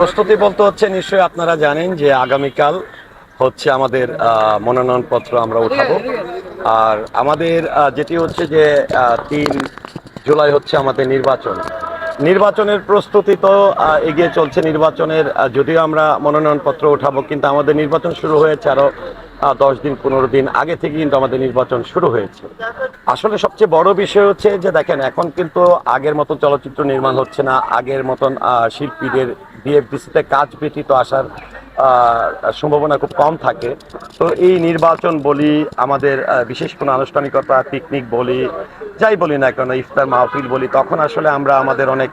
প্রস্তুতি বলতে হচ্ছে নিশ্চয়ই আপনারা জানেন যে আগামীকাল হচ্ছে আমাদের মনোনয়নপত্র আমরা উঠাবো। আর আমাদের যেটি হচ্ছে যে 3 জুলাই হচ্ছে আমাদের নির্বাচনের প্রস্তুতি তো এগিয়ে চলছে। নির্বাচনের যদিও আমরা মনোনয়নপত্র উঠাবো, কিন্তু আমাদের নির্বাচন শুরু হয়েছে আরো 10 দিন 15 দিন আগে থেকে কিন্তু আমাদের নির্বাচন শুরু হয়েছে। আসলে সবচেয়ে বড় বিষয় হচ্ছে যে দেখেন, এখন কিন্তু আগের মতো চলচ্চিত্র নির্মাণ হচ্ছে না, আগের মতন শিল্পীদের বিএফডিসিতে কাজ ব্যতীত আসার সম্ভাবনা খুব কম থাকে। তো এই নির্বাচন বলি, আমাদের বিশেষ কোনো আনুষ্ঠানিকতা, পিকনিক বলি, যাই বলি না কেন, ইফতার মাহফিল বলি, তখন আসলে আমরা আমাদের অনেক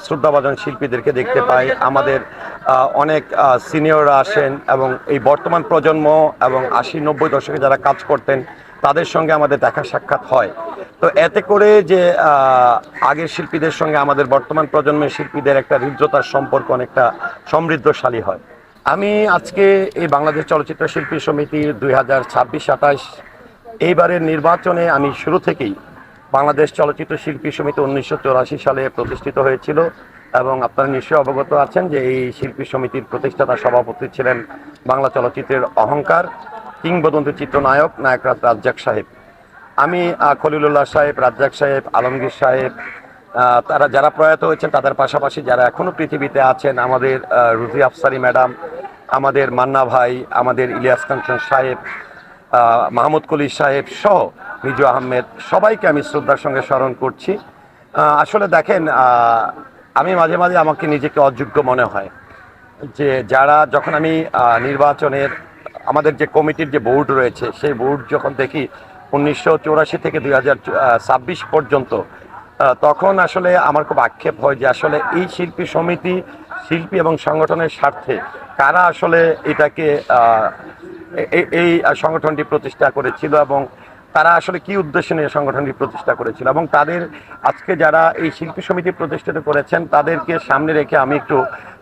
শ্রদ্ধাভাজন শিল্পীদেরকে দেখতে পাই। আমাদের অনেক সিনিয়ররা আসেন এবং এই বর্তমান প্রজন্ম এবং 80-90 দশকে যারা কাজ করতেন তাদের সঙ্গে আমাদের দেখা সাক্ষাৎ হয়। তো এতে করে যে আগের শিল্পীদের সঙ্গে আমাদের বর্তমান প্রজন্মের শিল্পীদের একটা হৃদ্রতার সম্পর্ক অনেকটা সমৃদ্ধশালী হয়। আমি আজকে এই বাংলাদেশ চলচ্চিত্র শিল্পী সমিতি 2026-27 এইবারের নির্বাচনে আমি শুরু থেকেই, বাংলাদেশ চলচ্চিত্র শিল্পী সমিতি 1984 সালে প্রতিষ্ঠিত হয়েছিল এবং আপনারা নিশ্চয়ই অবগত আছেন যে এই শিল্পী সমিতির প্রতিষ্ঠাতা সভাপতি ছিলেন বাংলা চলচ্চিত্রের অহংকার, কিংবদন্তি চিত্রনায়ক নায়করাজ রাজ্জাক সাহেব। আমি খলিলুল্লাহ সাহেব, রাজ্জাক সাহেব, আলমগীর সাহেব, তারা যারা প্রয়াত হয়েছেন তাদের পাশাপাশি যারা এখনো পৃথিবীতে আছেন, আমাদের রুজি আফসারি ম্যাডাম, আমাদের মান্না ভাই, আমাদের ইলিয়াস কাঞ্চন সাহেব, মাহমুদ কলি সাহেব সহ মিজু আহমেদ, সবাইকে আমি শ্রদ্ধার সঙ্গে স্মরণ করছি। আসলে দেখেন, আমি মাঝে মাঝে আমাকে নিজেকে অযোগ্য মনে হয় যে যারা, যখন আমি নির্বাচনের আমাদের যে কমিটির যে বোর্ড রয়েছে সেই বোর্ড যখন দেখি 1984 থেকে 2026 পর্যন্ত, তখন আসলে আমার খুব আক্ষেপ হয় যে আসলে এই শিল্পী সমিতি, শিল্পী এবং সংগঠনের স্বার্থে কারা আসলে এটাকে এই সংগঠনটি প্রতিষ্ঠা করেছিল এবং তারা আসলে কি উদ্দেশ্যে নিয়ে সংগঠনটি প্রতিষ্ঠা করেছিল, এবং তাদের আজকে যারা এই শিল্পী সমিতি প্রতিষ্ঠিত করেছেন তাদেরকে সামনে রেখে আমি একটু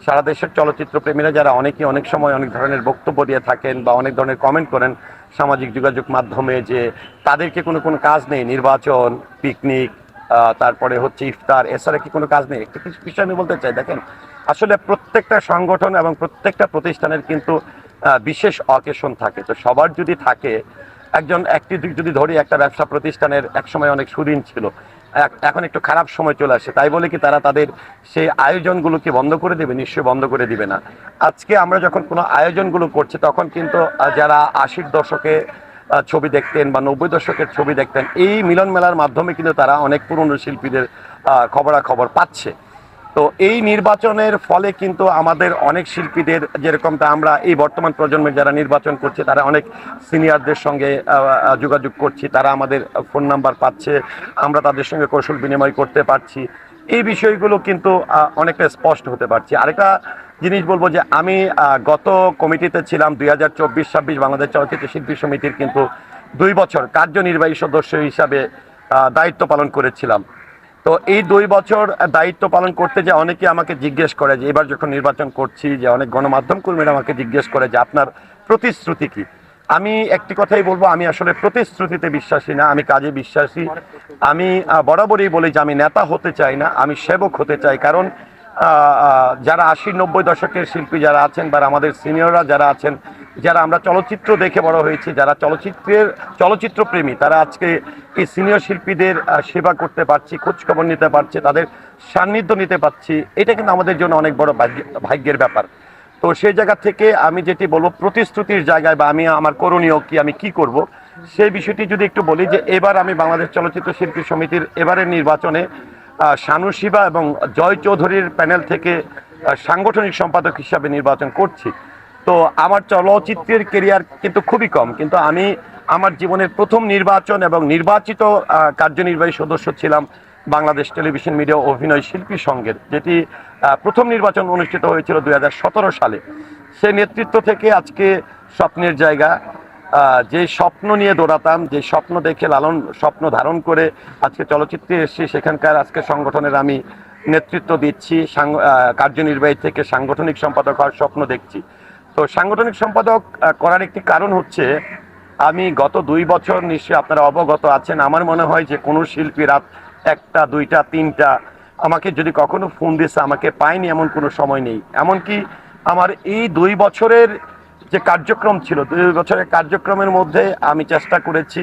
সারা দেশের চলচ্চিত্র প্রেমীরা যারা অনেকেই অনেক সময় অনেক ধরনের বক্তব্য দিয়ে থাকেন বা অনেক ধরনের কমেন্ট করেন সামাজিক যোগাযোগ মাধ্যমে যে তাদেরকে কোনো কাজ নেই, নির্বাচন, পিকনিক, তারপরে হচ্ছে ইফতার, এছাড়া কি কোনো কাজ নেই। একটু কিছু বিষয় আমি বলতে চাই। দেখেন, আসলে প্রত্যেকটা সংগঠন এবং প্রত্যেকটা প্রতিষ্ঠানের কিন্তু বিশেষ অকেশন থাকে। তো সবার যদি থাকে, একটি যদি ধরি, একটা ব্যবসা প্রতিষ্ঠানের একসময় অনেক সুদিন ছিল, এখন একটু খারাপ সময় চলে আসে, তাই বলে কি তারা তাদের সেই আয়োজনগুলোকে বন্ধ করে দেবে? নিশ্চয়ই বন্ধ করে দিবে না। আজকে আমরা যখন কোনো আয়োজনগুলো করছি তখন কিন্তু যারা 80-র দশকে ছবি দেখতেন বা 90 দশকের ছবি দেখতেন, এই মিলন মেলার মাধ্যমে কিন্তু তারা অনেক পুরনো শিল্পীদের খবরাখবর পাচ্ছে। তো এই নির্বাচনের ফলে কিন্তু আমাদের অনেক শিল্পীদের, যেরকমটা আমরা এই বর্তমান প্রজন্মের যারা নির্বাচন করছে তারা অনেক সিনিয়রদের সঙ্গে যোগাযোগ করছি, তারা আমাদের ফোন নাম্বার পাচ্ছে, আমরা তাদের সঙ্গে কৌশল বিনিময় করতে পারছি। এই বিষয়গুলো কিন্তু অনেকটা স্পষ্ট হতে পারছি। আরেকটা জিনিস বলবো যে আমি গত কমিটিতে ছিলাম 2024-26 বাংলাদেশ চলচ্চিত্র শিল্পী সমিতির, কিন্তু 2 বছর কার্যনির্বাহী সদস্য হিসাবে দায়িত্ব পালন করেছিলাম। তো এই 2 বছর দায়িত্ব পালন করতে যে অনেকে আমাকে জিজ্ঞেস করে যে এবার যখন নির্বাচন করছি, যে অনেক গণমাধ্যম কর্মীরা আমাকে জিজ্ঞেস করে যে আপনার প্রতিশ্রুতি কি। আমি একটি কথাই বলবো, আমি আসলে প্রতিশ্রুতিতে বিশ্বাসী না, আমি কাজে বিশ্বাসী। আমি বরাবরই বলি যে আমি নেতা হতে চাই না, আমি সেবক হতে চাই। কারণ যারা 80-90 দশকের শিল্পী যারা আছেন বা আমাদের সিনিয়ররা যারা আছেন, যারা আমরা চলচ্চিত্র দেখে বড় হয়েছি, যারা চলচ্চিত্র প্রেমী, তারা আজকে এই সিনিয়র শিল্পীদের সেবা করতে পারছি, খোঁজখবর নিতে পারছি, তাদের সান্নিধ্য নিতে পারছি, এটা কিন্তু আমাদের জন্য অনেক বড় ভাগ্যের ব্যাপার। তো সেই জায়গা থেকে আমি যেটি বলবো, প্রতিশ্রুতির জায়গায় বা আমি আমার করণীয় কি, আমি কি করব, সেই বিষয়টি যদি একটু বলি, যে এবার আমি বাংলাদেশ চলচ্চিত্র শিল্পী সমিতির এবারের নির্বাচনে শানু শিবা এবং জয় চৌধুরীর প্যানেল থেকে সাংগঠনিক সম্পাদক হিসাবে নির্বাচন করছি। তো আমার চলচ্চিত্রের কেরিয়ার কিন্তু খুবই কম, কিন্তু আমি আমার জীবনের প্রথম নির্বাচন এবং নির্বাচিত কার্যনির্বাহী সদস্য ছিলাম বাংলাদেশ টেলিভিশন মিডিয়া অভিনয় শিল্পী সংঘের, যেটি প্রথম নির্বাচন অনুষ্ঠিত হয়েছিল 2017 সালে। সে নেতৃত্ব থেকে আজকে স্বপ্নের জায়গা, যে স্বপ্ন নিয়ে দৌড়াতাম, যে স্বপ্ন দেখে স্বপ্ন ধারণ করে আজকে চলচ্চিত্রে এসেছি, সেখানকার আজকে সংগঠনের আমি নেতৃত্ব দিচ্ছি। কার্যনির্বাহী থেকে সাংগঠনিক সম্পাদক হওয়ার স্বপ্ন দেখছি। তো সাংগঠনিক সম্পাদক করার একটি কারণ হচ্ছে, আমি গত 2 বছর, নিশ্চয়ই আপনারা অবগত আছেন, আমার মনে হয় যে কোনো শিল্পী রাত 1টা 2টা 3টা আমাকে যদি কখনো ফোন দিয়েছে, আমাকে পাইনি এমন কোনো সময় নেই। এমনকি আমার এই 2 বছরের যে কার্যক্রম ছিল, 2 বছরের কার্যক্রমের মধ্যে আমি চেষ্টা করেছি,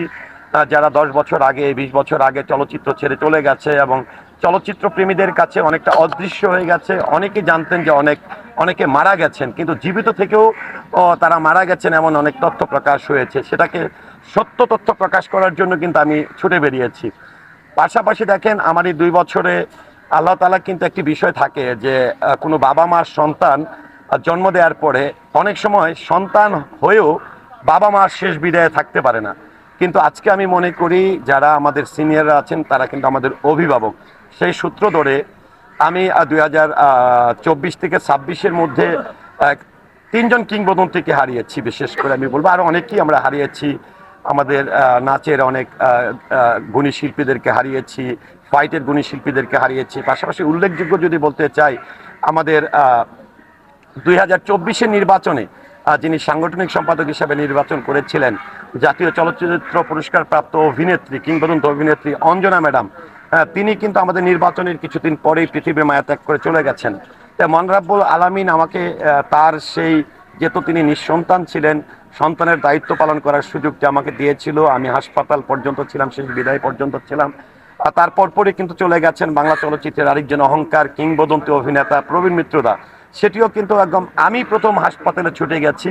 যারা 10 বছর আগে 20 বছর আগে চলচ্চিত্র ছেড়ে চলে গেছে এবং চলচ্চিত্র প্রেমীদের কাছে অনেকটা অদৃশ্য হয়ে গেছে, অনেকে জানতেন যে অনেকে মারা গেছেন, কিন্তু জীবিত থেকেও তারা মারা গেছেন এমন অনেক তথ্য প্রকাশ হয়েছে। সেটাকে সত্য তথ্য প্রকাশ করার জন্য কিন্তু আমি ছুটে বেরিয়েছি। পাশাপাশি দেখেন, আমার এই 2 বছরে আল্লাহ তাআলা কিন্তু একটি বিষয় থাকে যে কোনো বাবা মার সন্তান জন্ম দেওয়ার পরে অনেক সময় সন্তান হয়েও বাবা মার শেষ বিদায়ে থাকতে পারে না। কিন্তু আজকে আমি মনে করি যারা আমাদের সিনিয়ররা আছেন তারা কিন্তু আমাদের অভিভাবক। সেই সূত্র ধরে আমি 2024 থেকে 26-এর মধ্যে 3জন কিংবদন্তিকে হারিয়েছি। বিশেষ করে আমি বলবো আরো অনেকেই আমরা হারিয়েছি। আমাদের নাচের অনেক গুণী শিল্পীদেরকে হারিয়েছি, ফাইটের গুণী শিল্পীদেরকে হারিয়েছি। পাশাপাশি উল্লেখযোগ্য যদি বলতে চাই, আমাদের 2024-এর নির্বাচনে যিনি সাংগঠনিক সম্পাদক হিসেবে নির্বাচন করেছিলেন, জাতীয় চলচ্চিত্র পুরস্কার প্রাপ্ত অভিনেত্রী, কিংবদন্তি অভিনেত্রী অঞ্জনা ম্যাডাম, তিনি কিন্তু আমাদের নির্বাচনের কিছুদিন পরেই পৃথিবীর মায়া ত্যাগ করে চলে গেছেন। মহান রাব্বুল আলামিন আমাকে তার সেই, যেহেতু তিনি নিঃসন্তান ছিলেন, সন্তানের দায়িত্ব পালন করার সুযোগটা আমাকে দিয়েছিল। আমি হাসপাতাল পর্যন্ত ছিলাম, শেষ বিদায় পর্যন্ত ছিলাম। তারপর পরে কিন্তু চলে গেছেন বাংলা চলচ্চিত্রের আরেকজন অহংকার, কিংবদন্তি অভিনেতা প্রবীণ মিত্রদা। সেটিও কিন্তু একদম আমি প্রথম হাসপাতালে ছুটে গেছি,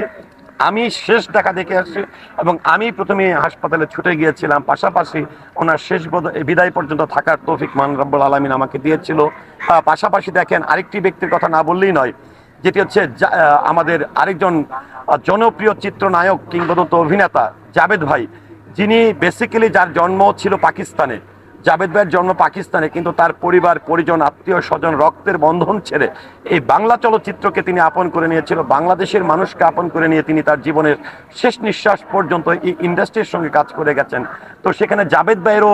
আমি শেষ দেখা দেখে আসছি এবং আমি প্রথমে হাসপাতালে ছুটে গিয়েছিলাম। পাশাপাশি ওনার শেষ বিদায় পর্যন্ত থাকার তৌফিক মহান রব্বুল আলামিন আমাকে দিয়েছিল। পাশাপাশি দেখেন, আরেকটি ব্যক্তির কথা না বললেই নয়, যেটি হচ্ছে আমাদের আরেকজন জনপ্রিয় চিত্রনায়ক, কিংবদন্তি অভিনেতা জাভেদ ভাই, যিনি বেসিক্যালি, যার জন্ম ছিল পাকিস্তানে। জাভেদ ভাইয়ের জন্ম পাকিস্তানে, কিন্তু তার পরিবার পরিজন, আত্মীয় স্বজন, রক্তের বন্ধন ছেড়ে এই বাংলা চলচ্চিত্রকে তিনি আপন করে নিয়েছিল। বাংলাদেশের মানুষকে আপন করে নিয়ে তিনি তার জীবনের শেষ নিঃশ্বাস পর্যন্ত এই ইন্ডাস্ট্রির সঙ্গে কাজ করে গেছেন। তো সেখানে জাভেদ ভাইয়েরও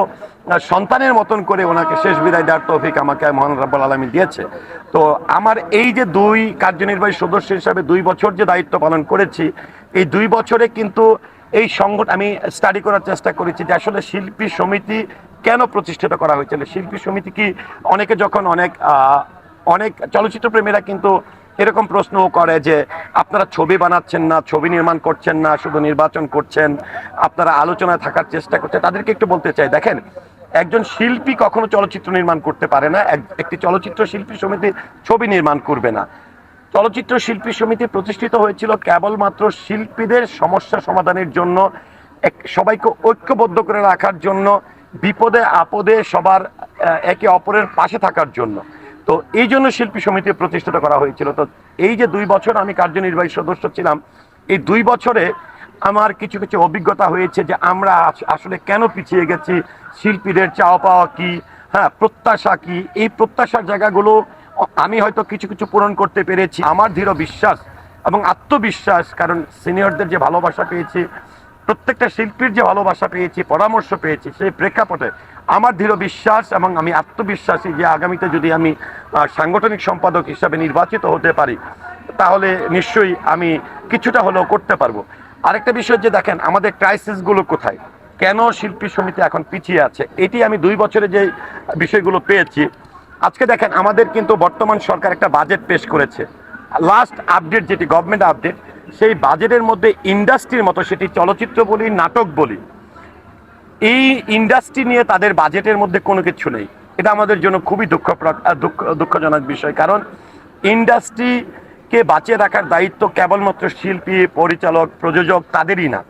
সন্তানের মতন করে ওনাকে শেষ বিদায় দেওয়ার তৌফিক আমাকে মহান রব্বুল আলামিন দিয়েছে। তো আমার এই যে 2 কার্যনির্বাহী সদস্য হিসাবে 2 বছর যে দায়িত্ব পালন করেছি, এই 2 বছরে কিন্তু এই সংগঠন আমি স্টাডি করার চেষ্টা করেছি যে আসলে শিল্পী সমিতি কেন প্রতিষ্ঠিত করা হয়েছিল। শিল্পী সমিতি কি, অনেকে যখন অনেক চলচ্চিত্র প্রেমীরা কিন্তু এরকম প্রশ্ন করে যে আপনারা ছবি বানাচ্ছেন না, ছবি নির্মাণ করছেন না, শুধু নির্বাচন করছেন, আপনারা আলোচনায় থাকার চেষ্টা করছেন। তাদেরকে একটু বলতে চাই, দেখেন, একজন শিল্পী কখনো চলচ্চিত্র নির্মাণ করতে পারে না, একটি চলচ্চিত্র শিল্পী সমিতি ছবি নির্মাণ করবে না। চলচ্চিত্র শিল্পী সমিতি প্রতিষ্ঠিত হয়েছিল কেবলমাত্র শিল্পীদের সমস্যা সমাধানের জন্য, সবাইকে ঐক্যবদ্ধ করে রাখার জন্য, বিপদে আপদে সবার একে অপরের পাশে থাকার জন্য। তো এই জন্য শিল্পী সমিতি প্রতিষ্ঠিত করা হয়েছিল। তো এই যে 2 বছর আমি কার্যনির্বাহী সদস্য ছিলাম, এই 2 বছরে আমার কিছু কিছু অভিজ্ঞতা হয়েছে যে আমরা আসলে কেন পিছিয়ে গেছি, শিল্পীদের চাওয়া পাওয়া কি, হ্যাঁ, প্রত্যাশা কি, এই প্রত্যাশার জায়গাগুলো আমি হয়তো কিছু কিছু পূরণ করতে পেরেছি। আমার দৃঢ় বিশ্বাস এবং আত্মবিশ্বাস, কারণ সিনিয়রদের যে ভালোবাসা পেয়েছি, প্রত্যেকটা শিল্পীর যে ভালোবাসা পেয়েছি, পরামর্শ পেয়েছি, সেই প্রেক্ষাপটে আমার দৃঢ় বিশ্বাস এবং আমি আত্মবিশ্বাসী যে আগামীতে যদি আমি সাংগঠনিক সম্পাদক হিসাবে নির্বাচিত হতে পারি, তাহলে নিশ্চয়ই আমি কিছুটা হলেও করতে পারবো। আরেকটা বিষয় যে দেখেন, আমাদের ক্রাইসিসগুলো কোথায়, কেন শিল্পী সমিতি এখন পিছিয়ে আছে, এটি আমি 2 বছরে যে বিষয়গুলো পেয়েছি। আজকে দেখেন, আমাদের কিন্তু বর্তমান সরকার একটা বাজেট পেশ করেছে। লাস্ট আপডেট যেটি গভর্নমেন্ট আপডেট, সেই বাজেটের মধ্যে ইন্ডাস্ট্রির মতো, সেটি চলচ্চিত্র বলি, নাটক বলি, এই ইন্ডাস্ট্রি নিয়ে তাদের বাজেটের মধ্যে কোনো কিছু নেই। এটা আমাদের জন্য খুবই দুঃখজনক বিষয়, কারণ ইন্ডাস্ট্রিকে বাঁচিয়ে রাখার দায়িত্ব কেবলমাত্র শিল্পী, পরিচালক, প্রযোজক তাদেরই না,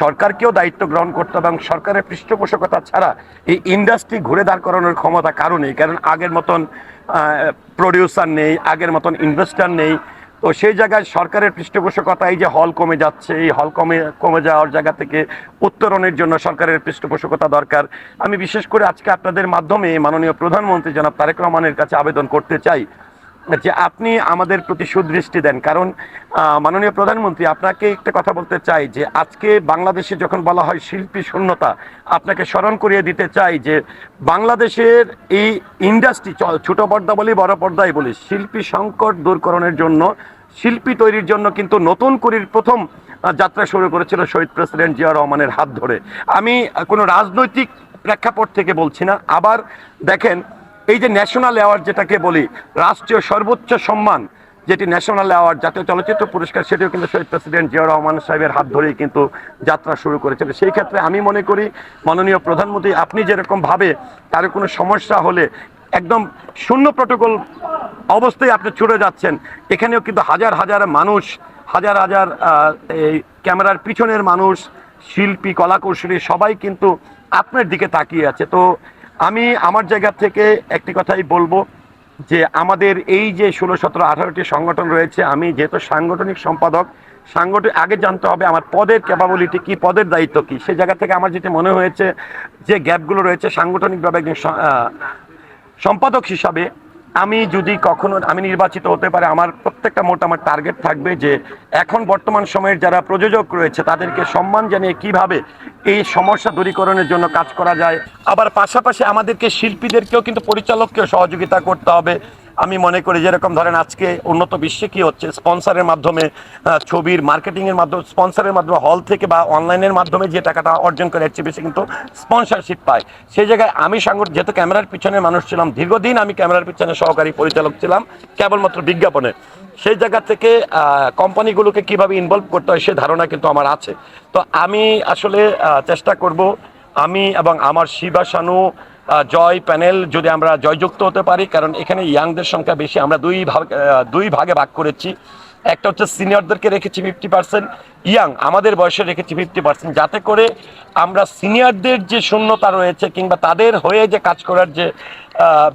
সরকারকেও দায়িত্ব গ্রহণ করতে হবে। এবং সরকারের পৃষ্ঠপোষকতা ছাড়া এই ইন্ডাস্ট্রি ঘুরে দাঁড় করানোর ক্ষমতা কারো নেই, কারণ আগের মতন প্রডিউসার নেই, আগের মতন ইনভেস্টার নেই। তো সেই জায়গায় সরকারের পৃষ্ঠপোষকতা, এই যে হল কমে যাচ্ছে, এই হল কমে যাওয়ার জায়গা থেকে উত্তরণের জন্য সরকারের পৃষ্ঠপোষকতা দরকার। আমি বিশেষ করে আজকে আপনাদের মাধ্যমে মাননীয় প্রধানমন্ত্রী জনাব তারেক রহমানের কাছে আবেদন করতে চাই যে আপনি আমাদের প্রতি সুদৃষ্টি দেন। কারণ মাননীয় প্রধানমন্ত্রী, আপনাকে একটা কথা বলতে চাই যে আজকে বাংলাদেশে যখন বলা হয় শিল্পী শূন্যতা, আপনাকে স্মরণ করিয়ে দিতে চাই যে বাংলাদেশের এই ইন্ডাস্ট্রি, ছোট পর্দা বলি বড় পর্দায় বলি, শিল্পী সংকট দূরকরণের জন্য, শিল্পী তৈরির জন্য কিন্তু নতুন করে প্রথম যাত্রা শুরু করেছিল শহীদ প্রেসিডেন্ট জিয়া রহমানের হাত ধরে। আমি কোনো রাজনৈতিক প্রেক্ষাপট থেকে বলছি না। আবার দেখেন, এই যে ন্যাশনাল অ্যাওয়ার্ড যেটাকে বলি, রাষ্ট্রীয় সর্বোচ্চ সম্মান যেটি ন্যাশনাল অ্যাওয়ার্ড, জাতীয় চলচ্চিত্র পুরস্কার, সেটিও কিন্তু শহীদ প্রেসিডেন্ট জিয়াউর রহমান সাহেবের হাত ধরেই কিন্তু যাত্রা শুরু করেছিল। সেই ক্ষেত্রে আমি মনে করি মাননীয় প্রধানমন্ত্রী আপনি যেরকম ভাবে কারো কোনো সমস্যা হলে একদম শূন্য প্রটোকল অবস্থায় আপনি ছুটে যাচ্ছেন, এখানেও কিন্তু হাজার হাজার মানুষ, হাজার হাজার এই ক্যামেরার পিছনের মানুষ, শিল্পী, কলাকৌশলী সবাই কিন্তু আপনার দিকে তাকিয়ে আছে। তো আমি আমার জায়গা থেকে একটি কথাই বলবো যে আমাদের এই যে 16, 17, 18টি সংগঠন রয়েছে, আমি যেহেতু সাংগঠনিক সম্পাদক, আগে জানতে হবে আমার পদের ক্যাপাবিলিটি কি, পদের দায়িত্ব কি। সেই জায়গা থেকে আমার যেটা মনে হয়েছে যে গ্যাপগুলো রয়েছে সাংগঠনিকভাবে একজন সম্পাদক হিসাবে আমি যদি কখনো আমি নির্বাচিত হতে পারে, আমার প্রত্যেকটা আমার টার্গেট থাকবে যে এখন বর্তমান সময়ের যারা প্রযোজক রয়েছে তাদেরকে সম্মান জানিয়ে কিভাবে এই সমস্যা দূরীকরণের জন্য কাজ করা যায়। আবার পাশাপাশি আমাদেরকে শিল্পীদেরকেও কিন্তু পরিচালককেও সহযোগিতা করতে হবে। আমি মনে করি যেরকম ধরেন আজকে উন্নত বিশ্বে কি হচ্ছে, স্পন্সরের মাধ্যমে, ছবির মার্কেটিংয়ের মাধ্যমে, স্পন্সরের মাধ্যমে, হল থেকে বা অনলাইনের মাধ্যমে যে টাকাটা অর্জন করে এর চেয়ে বেশি কিন্তু স্পন্সরশিপ পায়। সেই জায়গায় আমি যেহেতু ক্যামেরার পিছনে মানুষ ছিলাম, দীর্ঘদিন আমি ক্যামেরার পিছনে সহকারী পরিচালক ছিলাম কেবলমাত্র বিজ্ঞাপনে, সেই জায়গা থেকে কোম্পানিগুলোকে কিভাবে ইনভলভ করতে হয় সে ধারণা কিন্তু আমার আছে। তো আমি আসলে চেষ্টা করব, আমি এবং আমার শিবা শানু, জয় প্যানেল যদি আমরা জয়যুক্ত হতে পারি, কারণ এখানে ইয়াংদের সংখ্যা বেশি। আমরা দুই ভাগে ভাগ করেছি। একটা হচ্ছে সিনিয়রদেরকে রেখেছি 50%, ইয়াং আমাদের বয়সে রেখেছি 50%, যাতে করে আমরা সিনিয়রদের যে শূন্যতা রয়েছে কিংবা তাদের হয়ে যে কাজ করার যে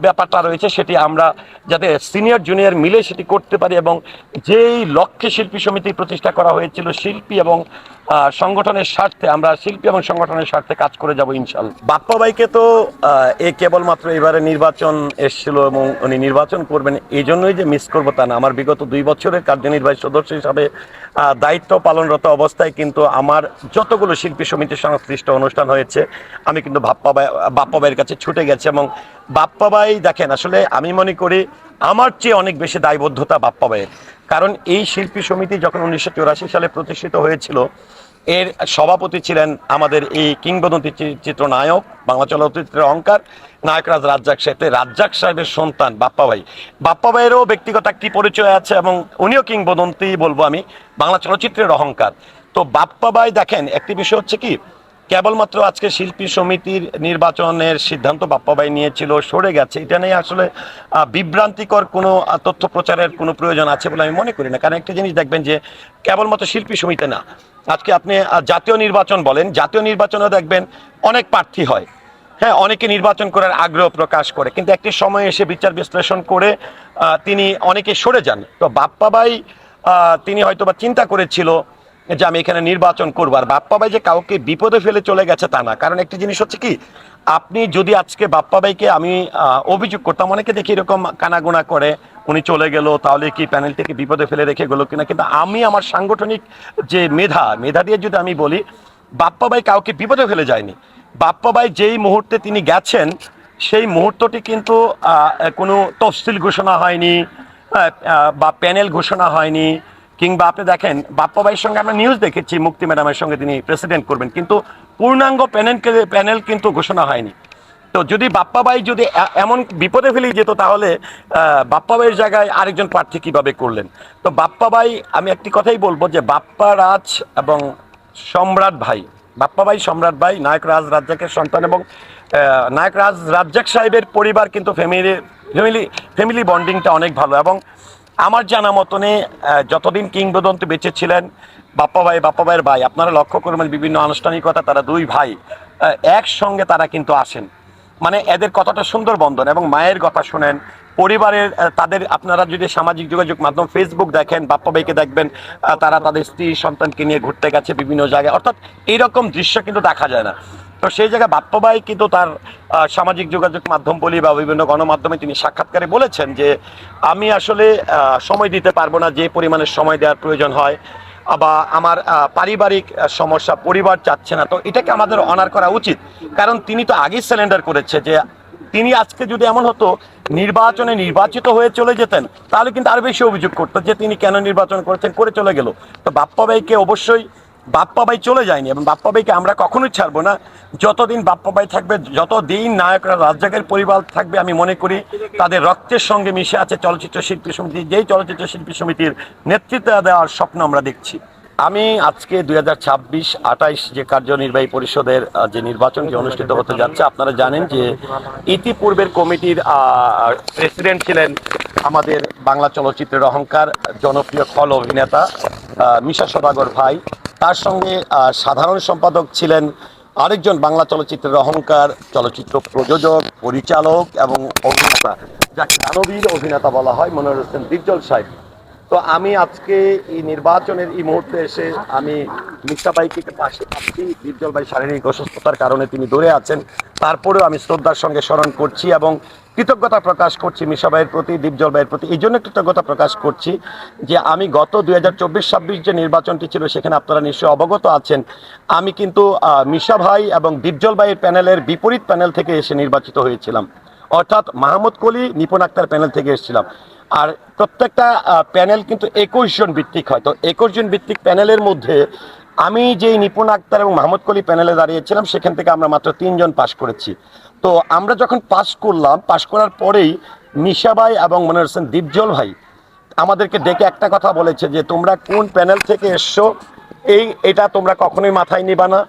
ব্যাপারটা রয়েছে সেটি আমরা যাতে সিনিয়র জুনিয়র মিলে সেটি করতে পারি, এবং যেই লক্ষ্যে শিল্পী সমিতি প্রতিষ্ঠা করা হয়েছিল শিল্পী এবং সংগঠনের স্বার্থে, আমরা শিল্পী এবং সংগঠনের স্বার্থে কাজ করে যাব ইনশাল্লাহ। বাপ্পা ভাইকে তো কেবলমাত্র এবারে নির্বাচন এসেছিল এবং উনি নির্বাচন করবেন এই জন্যই যে মিস করবো তা না। আমার বিগত 2 বছরের কার্যনির্বাহী সদস্য হিসাবে দায়িত্ব পালনরত অবস্থায় কিন্তু আমার যতগুলো শিল্পী সমিতির সংশ্লিষ্ট অনুষ্ঠান হয়েছে আমি কিন্তু বাপ্পা ভাইয়ের কাছে ছুটে গেছি। এবং বাপ্পা ভাই দেখেন, আসলে আমি মনে করি আমার চেয়ে অনেক বেশি দায়বদ্ধতা বাপ্পা ভাইয়ের, কারণ এই শিল্পী সমিতি যখন 1984 সালে প্রতিষ্ঠিত হয়েছিল, এর সভাপতি ছিলেন আমাদের এই কিংবদন্তি চিত্রনায়ক, বাংলা চলচ্চিত্রের অহংকার নায়করাজ রাজ্জাক সাহেবের সন্তান বাপ্পা ভাই। বাপ্পা ভাইয়েরও ব্যক্তিগত একটি পরিচয় আছে এবং উনিও কিংবদন্তি বলবো আমি, বাংলা চলচ্চিত্রের অহংকার। তো বাপ্পা ভাই দেখেন, একটি বিষয় হচ্ছে কি, কেবলমাত্র আজকে শিল্পী সমিতির নির্বাচনের সিদ্ধান্ত বাপ্পা ভাই নিয়েছিল, সরে গেছে, এটা নিয়ে আসলে বিভ্রান্তিকর কোনো তথ্য প্রচারের কোনো প্রয়োজন আছে বলে আমি মনে করি না। কারণ একটা জিনিস দেখবেন যে কেবলমাত্র শিল্পী সমিতি না, আজকে আপনি জাতীয় নির্বাচন বলেন, জাতীয় নির্বাচনেও দেখবেন অনেক প্রার্থী হয়, হ্যাঁ, অনেকে নির্বাচন করার আগ্রহ প্রকাশ করে, কিন্তু একটি সময় এসে বিচার বিশ্লেষণ করে তিনি অনেকে সরে যান। তো বাপ্পা ভাই তিনি হয়তোবা চিন্তা করেছিল যে আমি এখানে নির্বাচন করবো, আর বাপ্পা ভাই যে কাউকে বিপদে ফেলে চলে গেছে তা না। কারণ একটি জিনিস হচ্ছে কি, আপনি যদি আজকে বাপ্পা ভাইকে আমি অভিযোগ করতাম, অনেকে দেখি এরকম কানাগুনা করে উনি চলে গেল তাহলে কি প্যানেল থেকে বিপদে ফেলে রেখে গেল কিনা, কিন্তু আমি আমার সাংগঠনিক যে মেধা দিয়ে যদি আমি বলি, বাপ্পা ভাই কাউকে বিপদে ফেলে যায়নি। বাপ্পা ভাই যেই মুহূর্তে তিনি গেছেন সেই মুহূর্তটি কিন্তু কোনো তফসিল ঘোষণা হয়নি, বা প্যানেল ঘোষণা হয়নি, কিংবা আপনি দেখেন বাপ্পা ভাইয়ের সঙ্গে আমরা নিউজ দেখেছি মুক্তি ম্যাডামের সঙ্গে তিনি প্রেসিডেন্ট করবেন, কিন্তু পূর্ণাঙ্গ প্যানেল কিন্তু ঘোষণা হয়নি। তো যদি বাপ্পা ভাই যদি এমন বিপদে ফেলে যেত তাহলে বাপ্পা ভাইয়ের জায়গায় আরেকজন প্রার্থী কিভাবে করলেন। তো বাপ্পা ভাই, আমি একটি কথাই বলবো যে বাপ্পা রাজ এবং বাপ্পা ভাই সম্রাট ভাই নায়ক রাজ্জাকের সন্তান, এবং নায়ক রাজ্জাক সাহেবের পরিবার কিন্তু ফ্যামিলি বন্ডিংটা অনেক ভালো। এবং আমার জানা মতনে যতদিন কিংবদন্তি বেঁচে ছিলেন বাপ্পা ভাইয়ের ভাই, আপনারা লক্ষ্য করবেন বিভিন্ন আনুষ্ঠানিকতা তারা দুই ভাই একসঙ্গে তারা কিন্তু আসেন, মানে এদের কতটা সুন্দর বন্ধন। এবং মায়ের কথা শুনেন, পরিবারের তাদের, আপনারা যদি সামাজিক যোগাযোগ মাধ্যম ফেসবুক দেখেন, বাপ্পা ভাইকে দেখবেন তারা তাদের স্ত্রী সন্তানকে নিয়ে ঘুরতে গেছে বিভিন্ন জায়গায়, অর্থাৎ এইরকম দৃশ্য কিন্তু দেখা যায় না। তো সেই জায়গায় বাপ্পা ভাই কিন্তু তার সামাজিক যোগাযোগ মাধ্যম বলি বা বিভিন্ন গণমাধ্যমে তিনি সাক্ষাৎকারে বলেছেন যে আমি আসলে সময় দিতে পারবো না যে পরিমাণের সময় দেওয়ার প্রয়োজন হয়, বা আমার পারিবারিক সমস্যা, পরিবার চাচ্ছে না। তো এটাকে আমাদের অনার করা উচিত, কারণ তিনি তো আগেই সিলিন্ডার করেছে যে তিনি আজকে যদি এমন হতো নির্বাচনে নির্বাচিত হয়ে চলে যেতেন তাহলে কিন্তু আরো বেশি অভিযোগ করতো যে তিনি কেন নির্বাচন করেছেন, করে চলে গেল। তো বাপ্পা ভাইকে অবশ্যই বাপ্পা ভাই চলে যায়নি এবং বাপ্পা ভাইকে আমরা কখনোই ছাড়বো না। যতদিন বাপ্পা ভাই থাকবে, যতদিন নায়করা রাজ্জাকের পরিবার থাকবে, আমি মনে করি তাদের রক্তের সঙ্গে মিশে আছে চলচ্চিত্র শিল্পী সমিতি, যেই চলচ্চিত্র শিল্পী সমিতির নেতৃত্ব দেওয়ার স্বপ্ন আমরা দেখছি। আমি আজকে 2026-28 যে কার্যনির্বাহী পরিষদের যে নির্বাচনটি অনুষ্ঠিত হতে যাচ্ছে, আপনারা জানেন যে ইতিপূর্বের কমিটির প্রেসিডেন্ট ছিলেন আমাদের বাংলা চলচ্চিত্রের অহংকার, জনপ্রিয় খল অভিনেতা মিশা সওদাগর ভাই। তার সঙ্গে সাধারণ সম্পাদক ছিলেন আরেকজন বাংলা চলচ্চিত্রের অহংকার, চলচ্চিত্র প্রযোজক, পরিচালক এবং অভিনেতা, যাকে দানবীর অভিনেতা বলা হয়, মনোয়ার হোসেন ডিপজল সাহেব। তো আমি আজকে এই নির্বাচনের এই মুহূর্তে এসে আমি মিশা ভাইকে পাশে পাচ্ছি। ডিপজল ভাই শারীরিক অসুস্থতার কারণে তিনি দূরে আছেন, তারপরেও আমি শ্রদ্ধার সঙ্গে স্মরণ করছি এবং কৃতজ্ঞতা প্রকাশ করছি মিশা ভাইয়ের প্রতি, ডিপজল ভাইয়ের প্রতি। এই জন্য কৃতজ্ঞতা প্রকাশ করছি যে আমি গত 2024-26 যে নির্বাচনটি ছিল, সেখানে আপনারা নিশ্চয়ই অবগত আছেন, আমি কিন্তু মিশা ভাই এবং ডিপজল ভাইয়ের প্যানেলের বিপরীত প্যানেল থেকে এসে নির্বাচিত হয়েছিলাম, অর্থাৎ মাহমুদ কলি, নিপুণ আক্তার প্যানেল থেকে এসেছিলাম। আর প্রত্যেকটা প্যানেল কিন্তু 21 জন ভিত্তিক হয়। তো 21 জন ভিত্তিক প্যানেলের মধ্যে আমি যেই নিপুণ আক্তার এবং মাহমুদ কলি প্যানেলে দাঁড়িয়েছিলাম, সেখান থেকে আমরা মাত্র 3 জন পাশ করেছি। তো আমরা যখন পাশ করলাম, পাশ করার পরেই মিশা ভাই এবং মনোয়ার হোসেন ডিপজল ভাই আমাদেরকে ডেকে একটা কথা বলেছে যে তোমরা কোন প্যানেল থেকে এসছো এটা তোমরা কখনোই মাথায় নিবা না।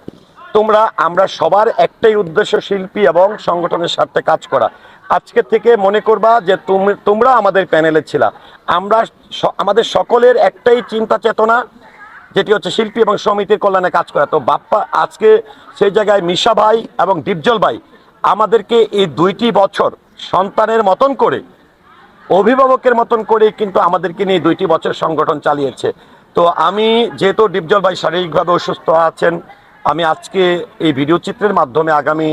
আমরা সবার একটাই উদ্দেশ্য, শিল্পী এবং সংগঠনের স্বার্থে কাজ করা। আজকে থেকে মনে করবা যে তোমরা আমাদের প্যানেলে ছিলা। আমাদের সকলের একটাই চিন্তা চেতনা, যেটি হচ্ছে শিল্পী এবং সমিতির কল্যাণে কাজ করা। তো বাপ্পা আজকে সেই জায়গায় মিশা ভাই এবং ডিপজল ভাই আমাদেরকে এই 2টি বছর সন্তানের মতন করে, অভিভাবকের মতন করে কিন্তু আমাদেরকে নিয়ে 2টি বছর সংগঠন চালিয়েছে। তো আমি যেহেতু ডিপজল ভাই শারীরিকভাবে অসুস্থ আছেন, আমি আজকে এই ভিডিও চিত্রের মাধ্যমে আগামী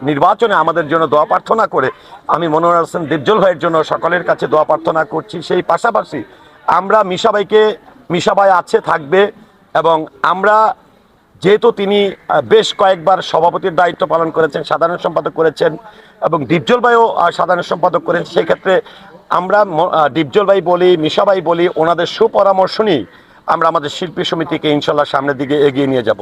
নির্বাচনে আমাদের জন্য দোয়া প্রার্থনা করে আমি মনোয়ার হোসেন ডিপজল ভাইয়ের জন্য সকলের কাছে দোয়া প্রার্থনা করছি। সেই পাশাপাশি আমরা মিশা ভাই আছে, থাকবে, এবং আমরা যেহেতু তিনি বেশ কয়েকবার সভাপতির দায়িত্ব পালন করেছেন, সাধারণ সম্পাদক করেছেন এবং ডিপজল ভাইও সাধারণ সম্পাদক করেছেন, সেক্ষেত্রে আমরা ডিপজল ভাই বলি, মিশা ভাই বলি, ওনাদের সুপরামর্শ নিয়ে আমরা আমাদের শিল্পী সমিতিকে ইনশাল্লাহ সামনের দিকে এগিয়ে নিয়ে যাব।